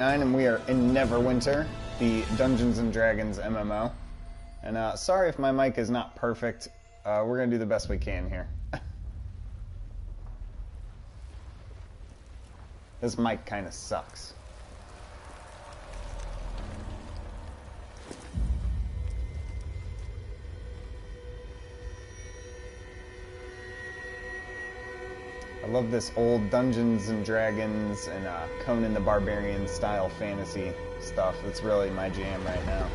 And we are in Neverwinter, the Dungeons and Dragons MMO. And sorry if my mic is not perfect. We're gonna do the best we can here. This mic kind of sucks. I love this old Dungeons and Dragons and Conan the Barbarian style fantasy stuff. It's really my jam right now.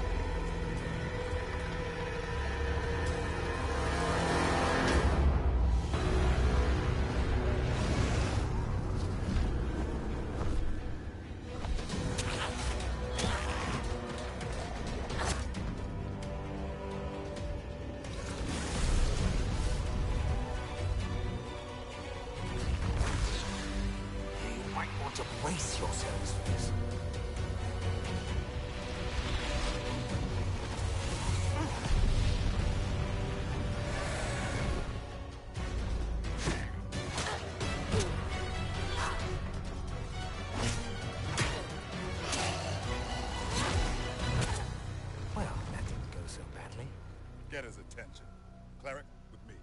To brace yourselves for this. Well, that didn't go so badly. Get his attention. Cleric, with me.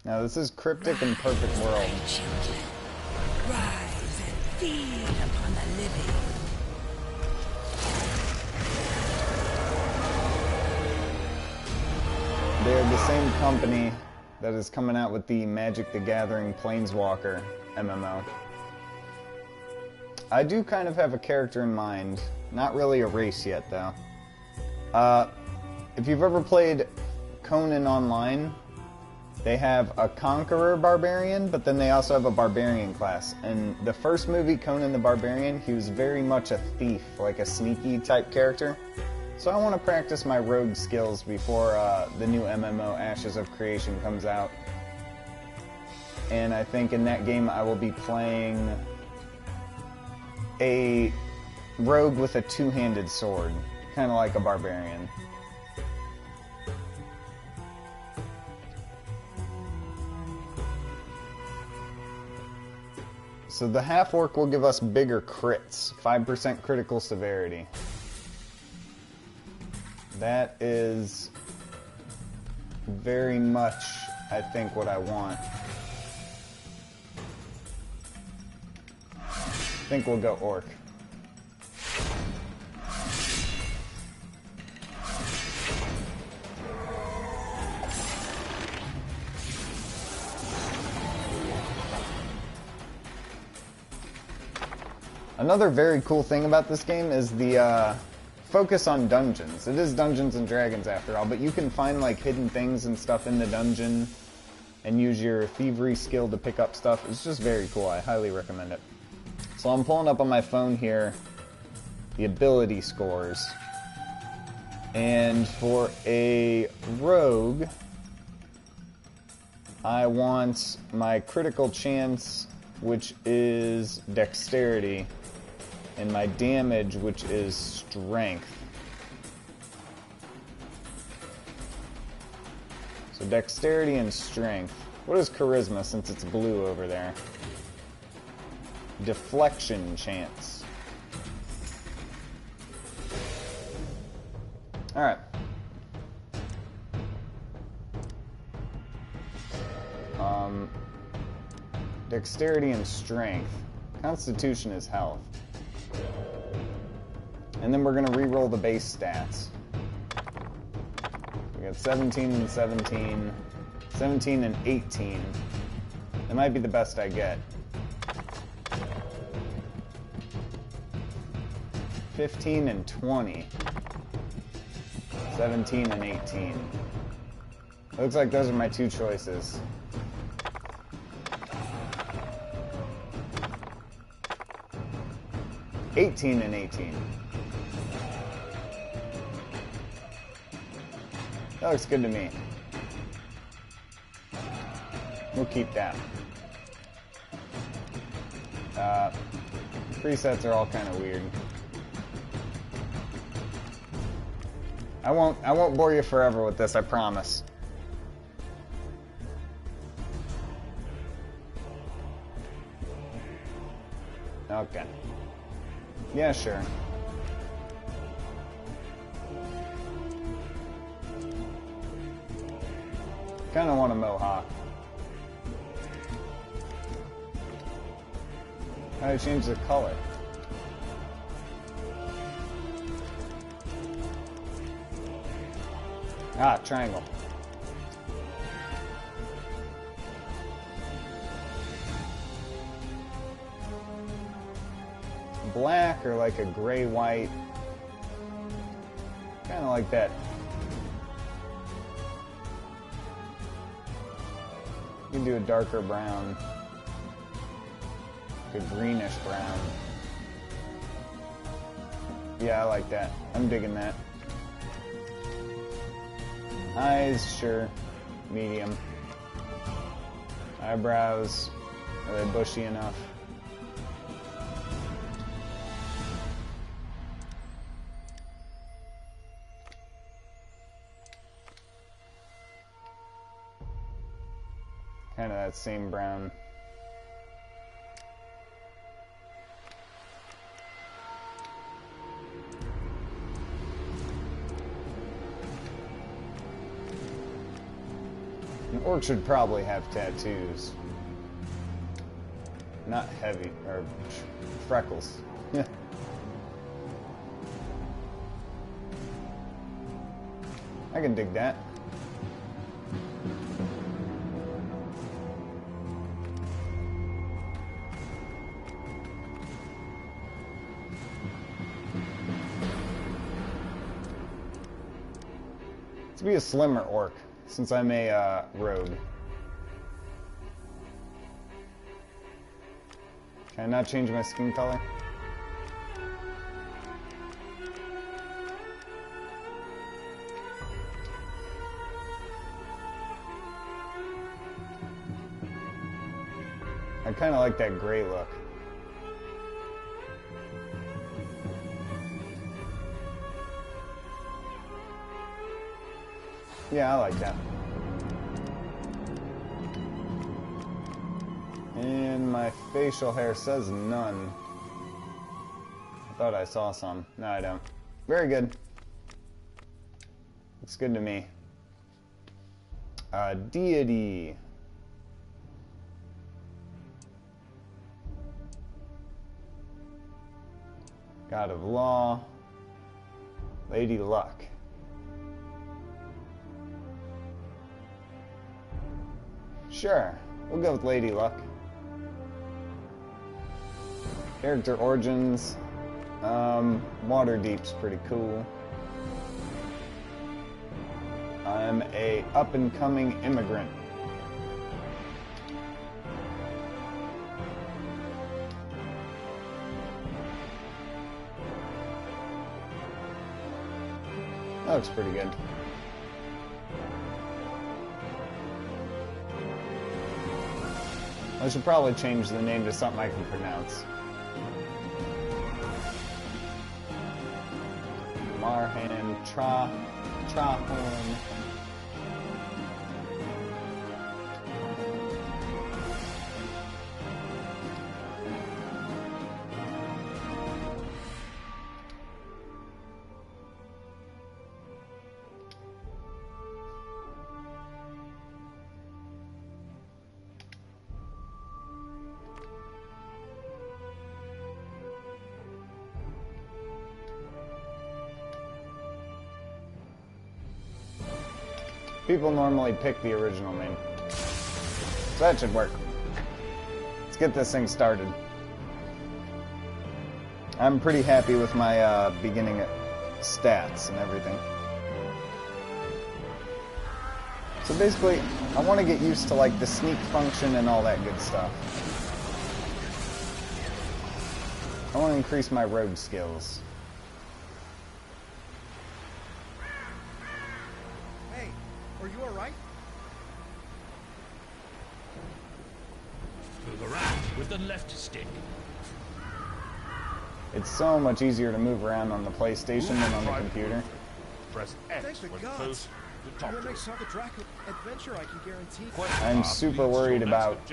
Now this is Cryptic and Perfect World. Children, rise and feed upon the living. They're the same company that is coming out with the Magic the Gathering Planeswalker MMO. I do kind of have a character in mind. Not really a race yet, though. If you've ever played Conan Online, they have a Conqueror Barbarian, but then they also have a Barbarian class. In the first movie, Conan the Barbarian, he was very much a thief, like a sneaky type character. So I want to practice my rogue skills before the new MMO Ashes of Creation comes out. And I think in that game I will be playing a rogue with a two-handed sword, kind of like a barbarian. So the half-orc will give us bigger crits, 5% critical severity. That is very much, I think, what I want. think we'll go orc. Another very cool thing about this game is the focus on dungeons. It is Dungeons and Dragons after all, but you can find like hidden things and stuff in the dungeon and use your thievery skill to pick up stuff. It's just very cool. I highly recommend it. So I'm pulling up on my phone here the ability scores. And for a rogue, I want my critical chance, which is dexterity, and my damage, which is strength. So dexterity and strength. What is charisma, since it's blue over there? Deflection chance. Alright. Dexterity and strength. Constitution is health. And then we're going to re-roll the base stats. We got 17 and 17, 17 and 18. That might be the best I get. 15 and 20. 17 and 18. Looks like those are my two choices. $18 and 18. That looks good to me. We'll keep that. Presets are all kind of weird. I won't bore you forever with this, I promise. Okay. Yeah, sure. Kinda want a mohawk. How do I change the color? Ah, triangle. Black or like a gray-white. Kind of like that. You can do a darker brown. Like a greenish brown. Yeah, I like that. I'm digging that. Eyes, sure. Medium. Eyebrows, are they bushy enough? Kind of that same brown. An orc should probably have tattoos. Not heavy, or freckles. I can dig that. To be a slimmer orc, since I'm a rogue. Can I not change my skin color? I kind of like that gray look. Yeah, I like that. And my facial hair says none. I thought I saw some. No, I don't. Very good. Looks good to me. Deity. God of Law. Lady Luck. Sure, we'll go with Lady Luck. Character origins. Waterdeep's pretty cool. I'm a up-and-coming immigrant. That looks pretty good. I should probably change the name to something I can pronounce. Marhan Trahorn. People normally pick the original name. So that should work. Let's get this thing started. I'm pretty happy with my beginning stats and everything. So basically, I want to get used to like the sneak function and all that good stuff. I want to increase my rogue skills. Are you alright? Move around with the left stick. It's so much easier to move around on the PlayStation than on the computer. Press X Thanks for when gods. close to You're top the to next the Draco adventure I can guarantee. I'm super worried about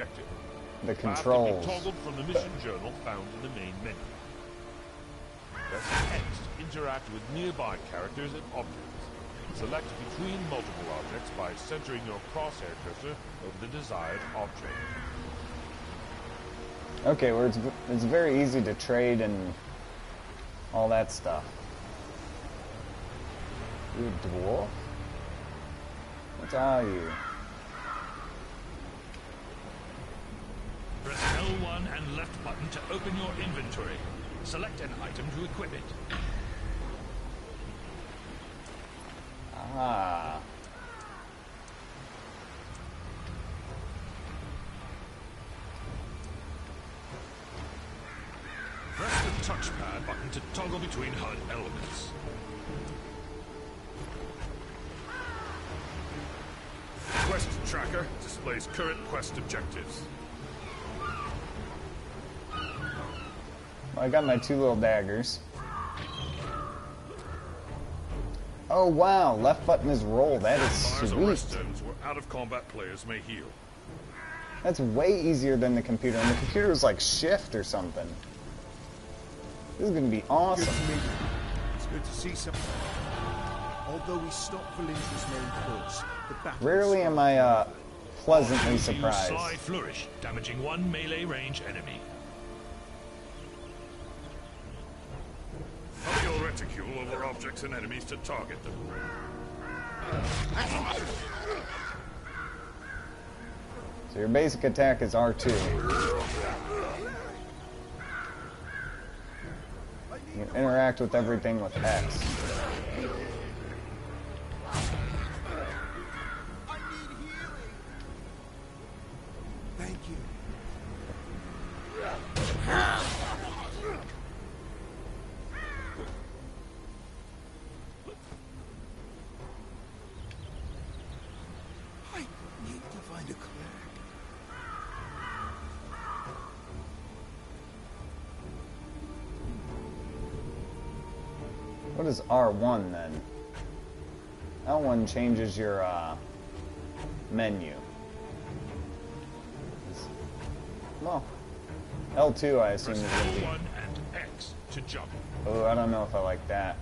the controls. Toggled from the mission journal found in the main menu. Press X to interact with nearby characters and objects. Select between multiple objects by centering your crosshair cursor over the desired object. Okay, well it's very easy to trade and all that stuff. You a dwarf? What are you? Press L1 and left button to open your inventory. Select an item to equip it. Ah. Press the touchpad button to toggle between HUD elements. Quest tracker displays current quest objectives. Well, I got my two little daggers. Oh wow, left button is roll. That is Fires or sweet. rest zones where out-of-combat players may heal. That's way easier than the computer. And the computer was like shift or something. This is gonna be Good awesome. to meet you. It's good to see some. Although we stopped Valendra's main course, the battle. Rarely am I pleasantly Use surprised. Sly Flourish, damaging one melee range enemy. Hover your reticule over objects and enemies to target them. So your basic attack is R2. You can interact with everything with X. Thank you. I need to find a cleric. What is R1 then? L1 changes your menu. Well, L2 I assume Press is going to be. L1 and X to jump. Oh, I don't know if I like that.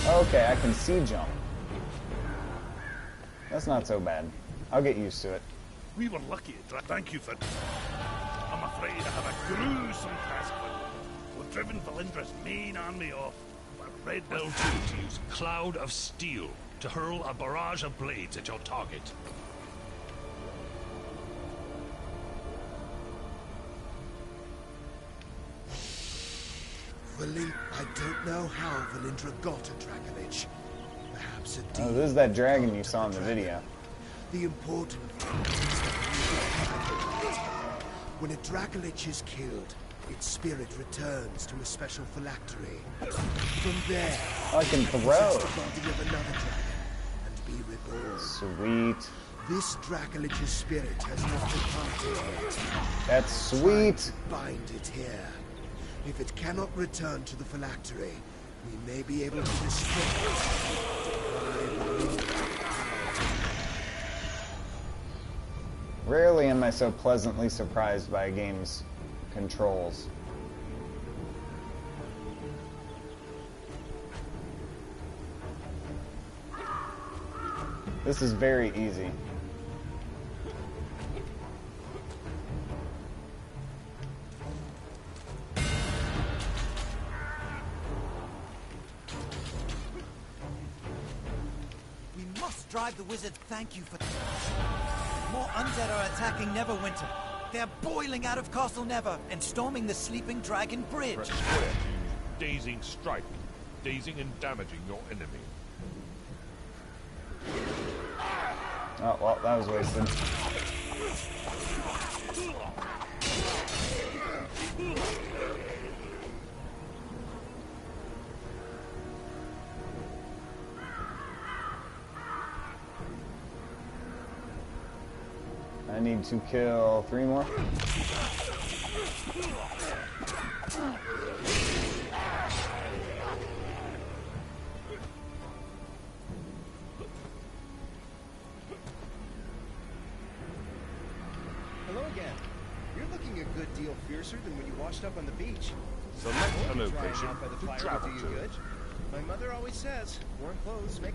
Okay, I can see jump. That's not so bad. I'll get used to it. We were lucky. Thank you for... I'm afraid I have a gruesome task, but we'll driven Valindra's main army off. But Red L2 to use Cloud of Steel to hurl a barrage of blades at your target. I don't know how Valindra got a Dracolich. Perhaps a Oh, demon this is that dragon you to saw in the dragon. video. The important thing is that when a Dracolich is killed, its spirit returns to a special phylactery. From there, I can it throw. possesses the body of another dragon and be reborn. Sweet. This Dracolich's spirit has not departed yet. That's sweet. Bind it here. If it cannot return to the phylactery, we may be able to destroy it. Rarely am I so pleasantly surprised by a game's controls. This is very easy. We must drive the wizard thank you for... More undead are attacking Neverwinter. They're boiling out of Castle Never and storming the Sleeping Dragon Bridge. Press square to use Dazing Strike, dazing and damaging your enemy. Oh, well, that was wasted. I need to kill 3 more. Hello again. You're looking a good deal fiercer than when you washed up on the beach. Select a Drying location out by the to fire travel would do you to. good. My mother always says, warm clothes make...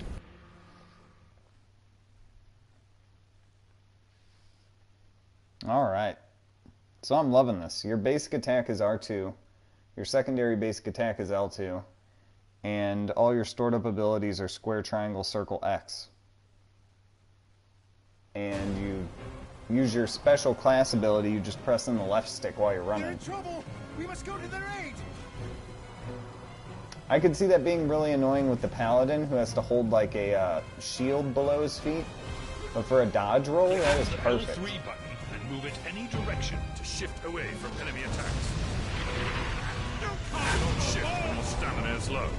Alright. So I'm loving this. Your basic attack is R2. Your secondary basic attack is L2. And all your stored up abilities are square, triangle, circle, X. And you use your special class ability, you just press in the left stick while you're They're running. in trouble! We must go to their aid! I could see that being really annoying with the paladin, who has to hold like a shield below his feet. But for a dodge roll, that is The perfect. L3 button and move it any direction to shift away from enemy attacks. Don't shift when your stamina is low.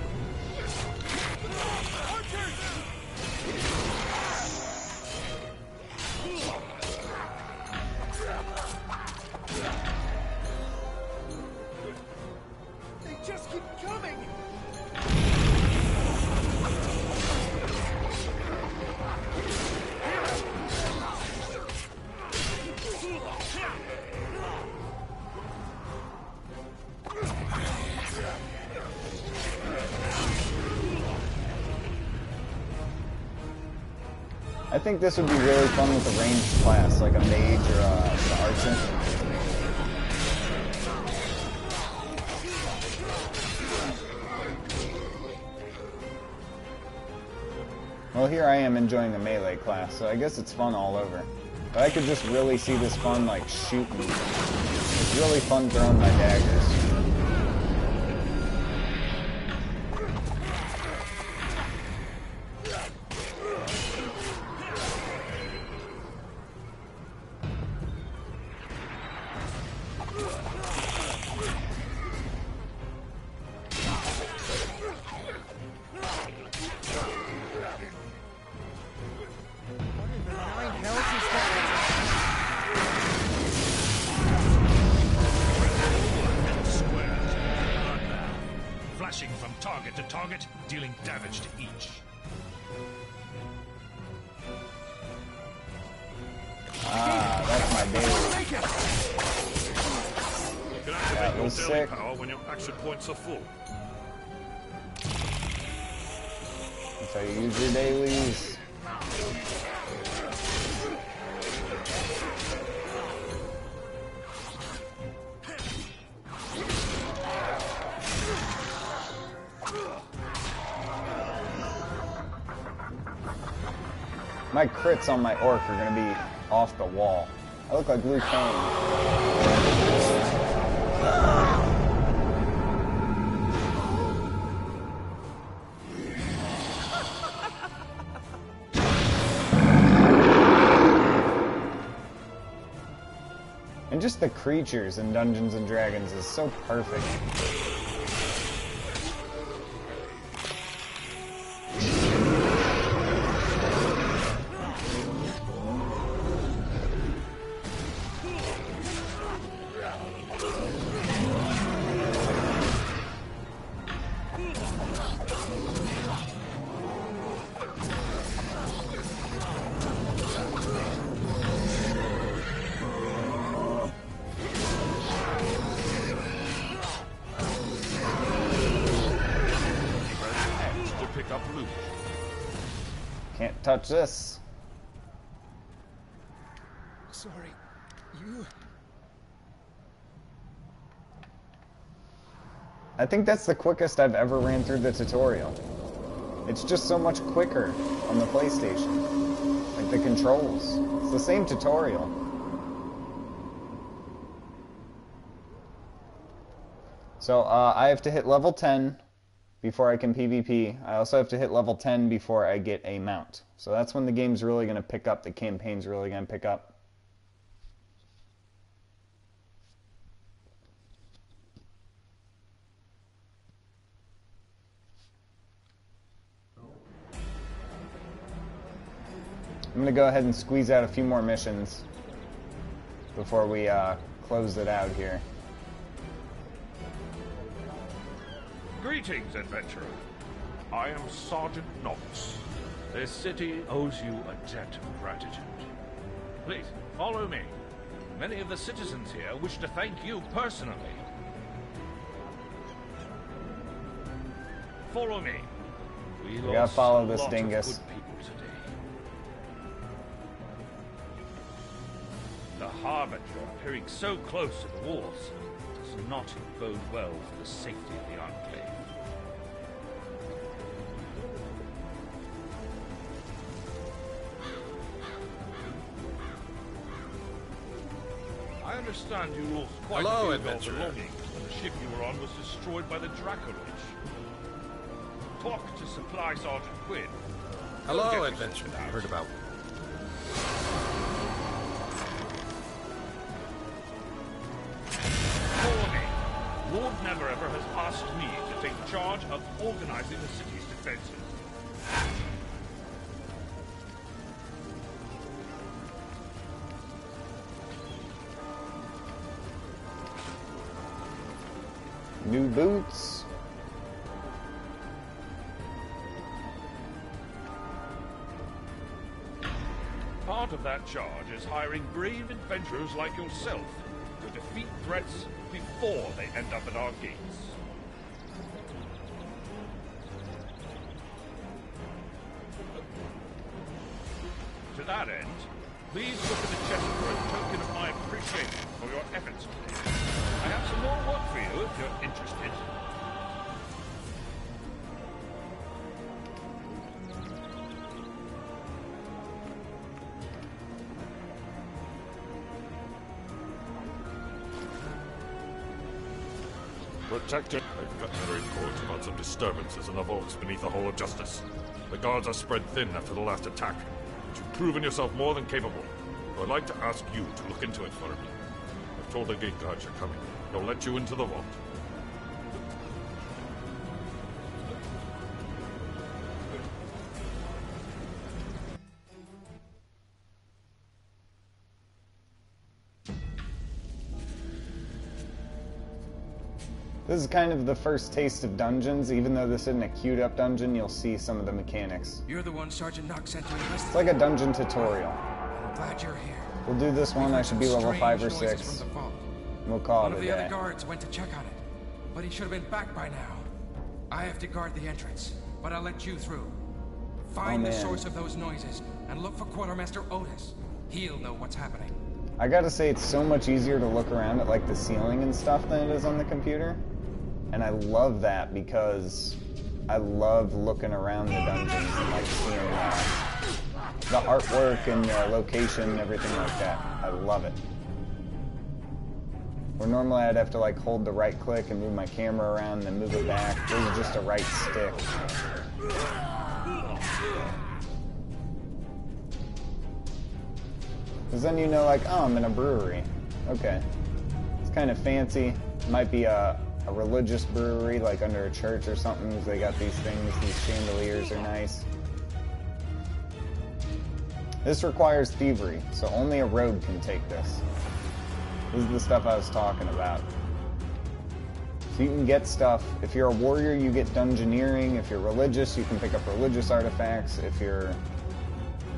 They just keep coming! I think this would be really fun with a ranged class, like a mage or an archer. Well, here I am enjoying a melee class, so I guess it's fun all over. But I could just really see this fun, like, shooting. It's really fun throwing my daggers. Flashing from target to target, dealing damage to each. Ah, that's my baby. You can That activate your was daily sick. power when your action points are full. That's how you use your dailies. My crits on my orc are gonna be off the wall. I look like Liu Kang. And just the creatures in Dungeons and Dragons is so perfect. Can't touch this. Sorry, you... I think that's the quickest I've ever ran through the tutorial. It's just so much quicker on the PlayStation. Like the controls. It's the same tutorial. So I have to hit level 10 before I can PvP. I also have to hit level 10 before I get a mount. So that's when the game's really going to pick up, the campaign's really going to pick up. I'm going to go ahead and squeeze out a few more missions before we close it out here. Greetings, adventurer. I am Sergeant Knox. This city owes you a debt of gratitude. Please, follow me. Many of the citizens here wish to thank you personally. Follow me. We gotta follow this dingus. Of good people today. The Harbinger appearing so close to the walls does not bode well for the safety of the Enclave. I understand you lost quite a few of your belongings when the ship you were on was destroyed by the Dracolich. Talk to Supply Sergeant Quinn. Hello, adventurer. Heard about. Follow me. Lord Neverever has asked me to take charge of organizing the city's defenses. New boots. Part of that charge is hiring brave adventurers like yourself to defeat threats before they end up at our gates. To that end, please look at the chest for a token of my appreciation for your efforts today. I have some more work for you if you're interested. Protected. I've got to report about some disturbances in the vaults beneath the Hall of Justice. The guards are spread thin after the last attack, but you've proven yourself more than capable. So I'd like to ask you to look into it for me. I've told the gate guards you're coming. They'll let you into the vault. This is kind of the first taste of dungeons. Even though this isn't a queued up dungeon, you'll see some of the mechanics. You're the one Sergeant Knox sent to investigate. It's like a dungeon tutorial. I'm glad you're here. We'll do this one. I should be level 5 or 6. We'll call it a day. One of the other guards went to check on it, but he should have been back by now. I have to guard the entrance, but I'll let you through. Find the source of those noises and look for Quartermaster Otis. He'll know what's happening. I gotta say, it's so much easier to look around at like the ceiling and stuff than it is on the computer. And I love that because I love looking around the dungeons and like seeing the artwork and the location and everything like that. I love it. Where normally I'd have to like hold the right click and move my camera around and then move it back. This is just a right stick. Because then you know, like, oh, I'm in a brewery. Okay. It's kind of fancy. It might be a religious brewery, like under a church or something, because they got these things. These chandeliers are nice. This requires thievery, so only a rogue can take this. This is the stuff I was talking about. So you can get stuff. If you're a warrior, you get dungeoneering. If you're religious, you can pick up religious artifacts. If you're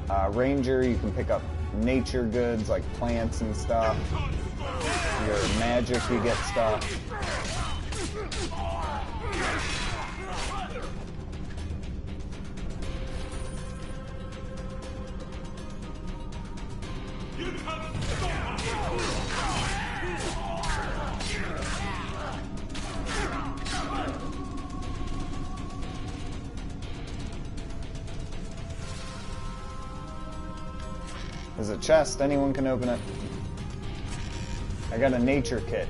a ranger, you can pick up nature goods like plants and stuff. If you're magic, you get stuff. There's a chest, anyone can open it. I got a nature kit.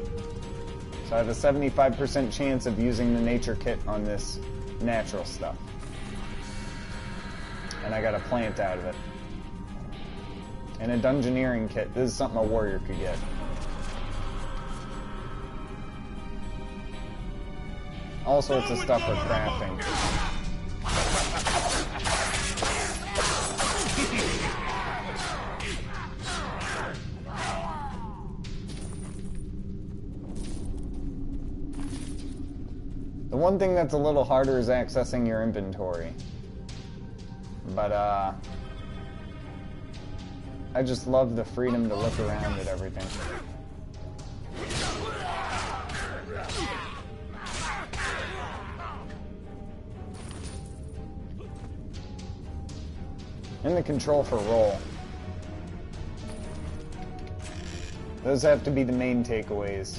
So I have a 75% chance of using the nature kit on this natural stuff. And I got a plant out of it. And a dungeoneering kit. This is something a warrior could get. All sorts of stuff for crafting. The one thing that's a little harder is accessing your inventory. But, I just love the freedom to look around at everything. And the control for roll. Those have to be the main takeaways.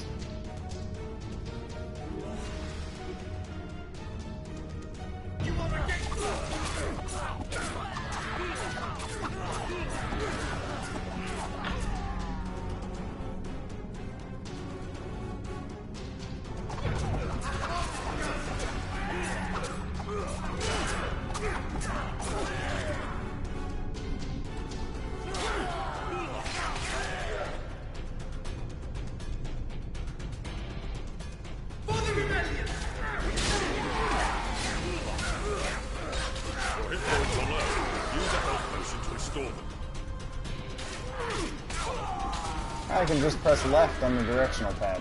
I can just press left on the directional pad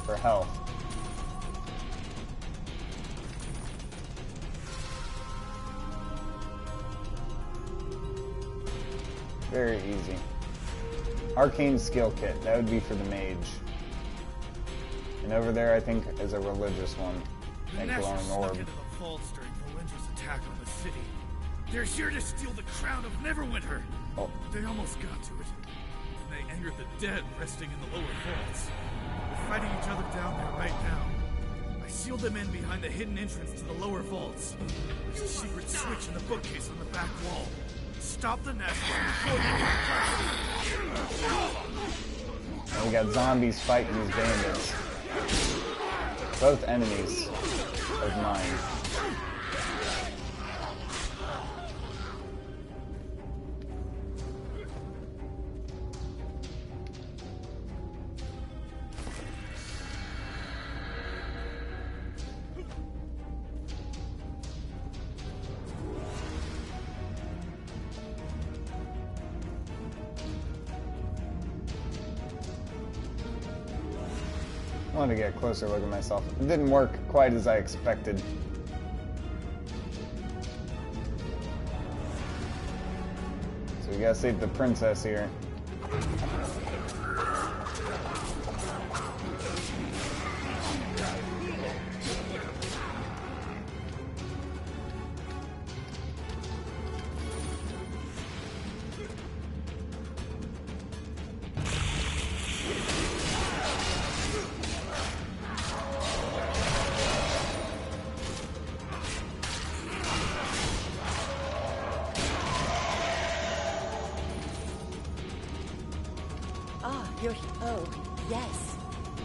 for health. Very easy. Arcane skill kit, that would be for the mage. And over there I think is a religious one. That glowing orb. Into the vaults during Winter's attack on the city. They're here to steal the crown of Neverwinter. Oh. They almost got to it. And they angered the dead resting in the lower vaults. They're fighting each other down there right now. I sealed them in behind the hidden entrance to the lower vaults. There's a secret switch in the bookcase on the back wall. Stop the Nationals before they get And we got zombies fighting these bandits. Both enemies of mine. I wanted to get a closer look at myself. It didn't work quite as I expected. So we gotta save the princess here. Oh, yes.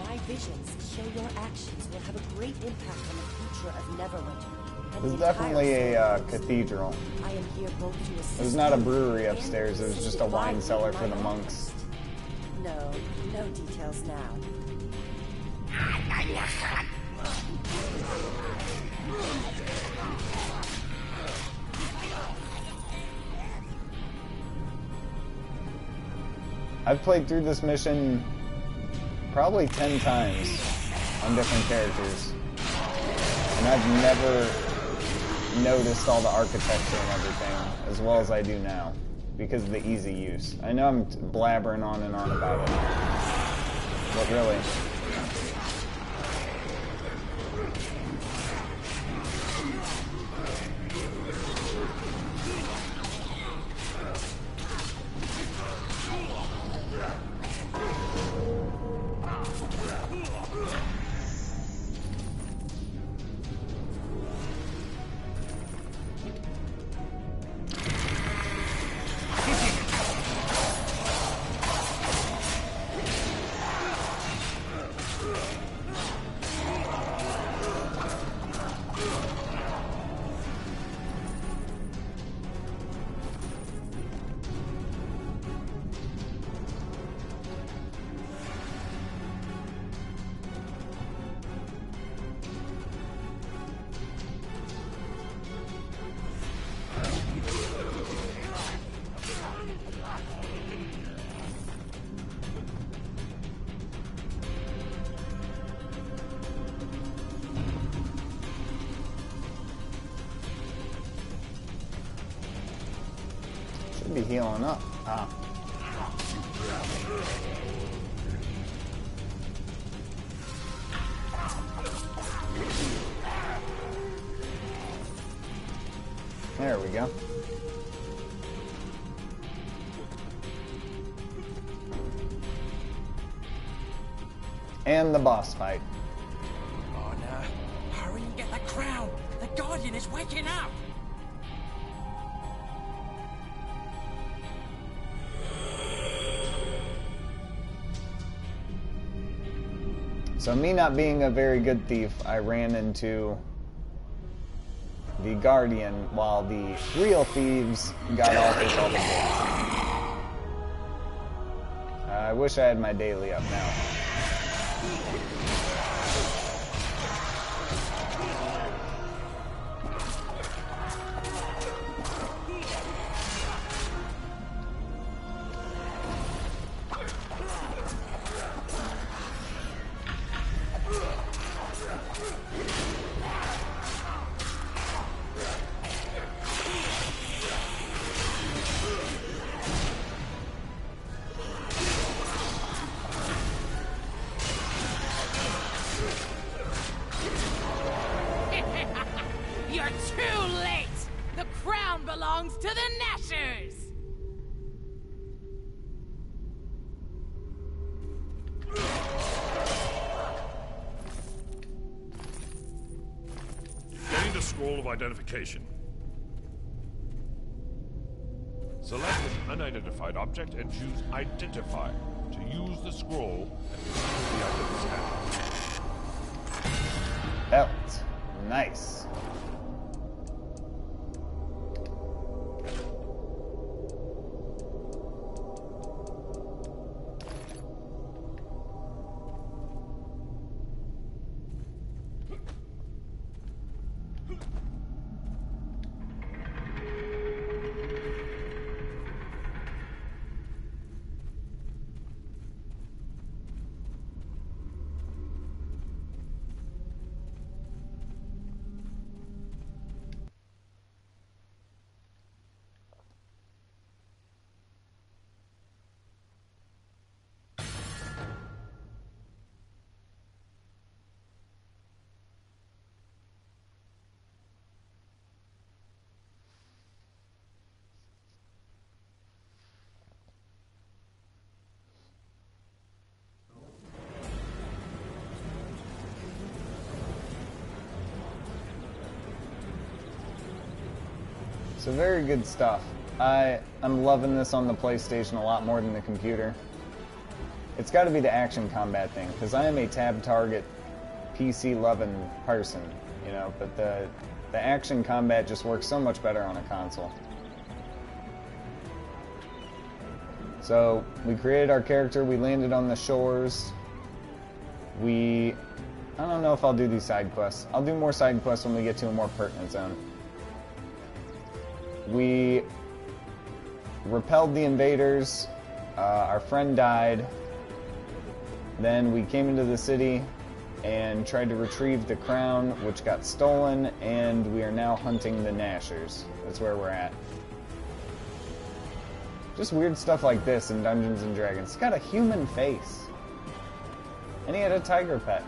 My visions show your actions will have a great impact on the future of Neverwinter. There's definitely a cathedral. I am here both to assist. There's not a brewery upstairs, there's just a wine cellar for the monks. No details now. I've played through this mission probably 10 times on different characters, and I've never noticed all the architecture and everything as well as I do now because of the easy use. I know I'm blabbering on and on about it, but really. Be healing up. Ah. There we go. And the boss fight. Oh no. Hurry and get the crown. The Guardian is waking up. So me not being a very good thief, I ran into the Guardian while the real thieves got off with all the goods. I wish I had my daily up now. You're too late! The crown belongs to the Nashers! Gain the scroll of identification. Select an unidentified object and choose Identify to use the scroll and receive the item scan. Belt. Nice. So very good stuff. I'm loving this on the PlayStation a lot more than the computer. It's got to be the action combat thing, because I am a tab target PC-loving person, you know, but the action combat just works so much better on a console. So, we created our character, we landed on the shores, I don't know if I'll do these side quests. I'll do more side quests when we get to a more pertinent zone. We repelled the invaders, our friend died, then we came into the city and tried to retrieve the crown, which got stolen, and we are now hunting the Nashers. That's where we're at. Just weird stuff like this in Dungeons & Dragons. It's got a human face. And he had a tiger pet.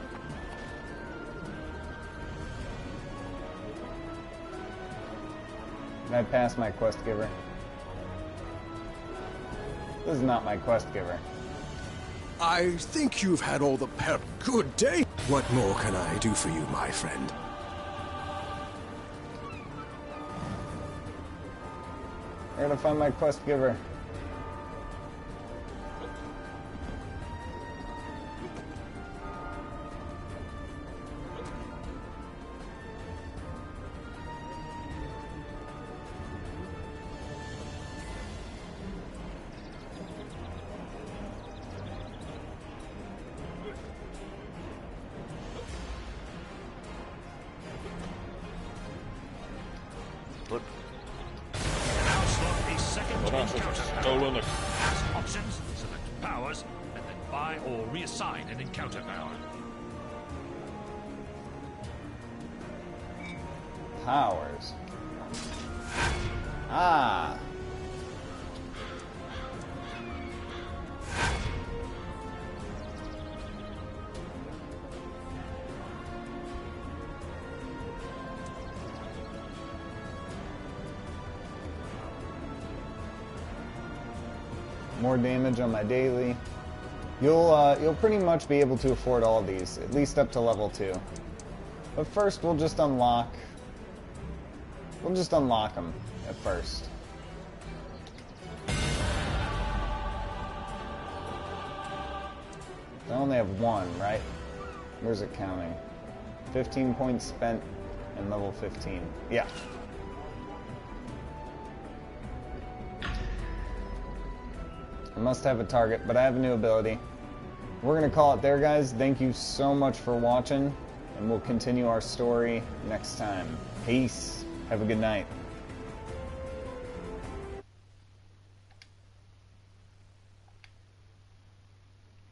Can I pass my quest giver? This is not my quest giver. I think you've had all the Good day! What more can I do for you, my friend? I gotta find my quest giver. Stolen. Ask options, select powers, and then buy or reassign an encounter power. Powers. Ah. More damage on my daily. You'll pretty much be able to afford all of these, at least up to level 2. But first, we'll just unlock them at first. I only have one, right? Where's it counting? 15 points spent and level 15. Yeah. I must have a target, but I have a new ability. We're going to call it there, guys. Thank you so much for watching, and we'll continue our story next time. Peace. Have a good night.